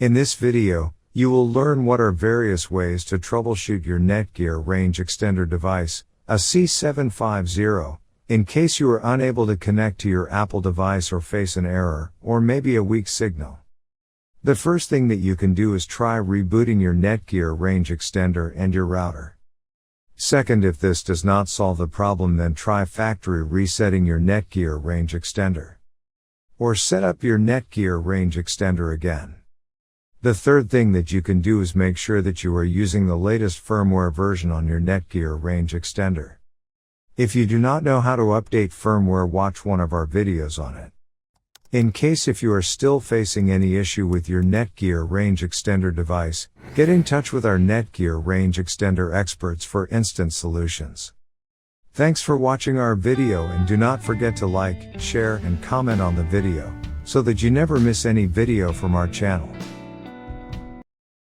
In this video, you will learn what are various ways to troubleshoot your Netgear range extender device, AC750, in case you are unable to connect to your Apple device or face an error, or maybe a weak signal. The first thing that you can do is try rebooting your Netgear range extender and your router. Second, if this does not solve the problem, then try factory resetting your Netgear range extender. Or set up your Netgear range extender again. The third thing that you can do is make sure that you are using the latest firmware version on your Netgear range extender. If you do not know how to update firmware, watch one of our videos on it. In case if you are still facing any issue with your Netgear range extender device, get in touch with our Netgear range extender experts for instant solutions. Thanks for watching our video, and do not forget to like, share and comment on the video, so that you never miss any video from our channel.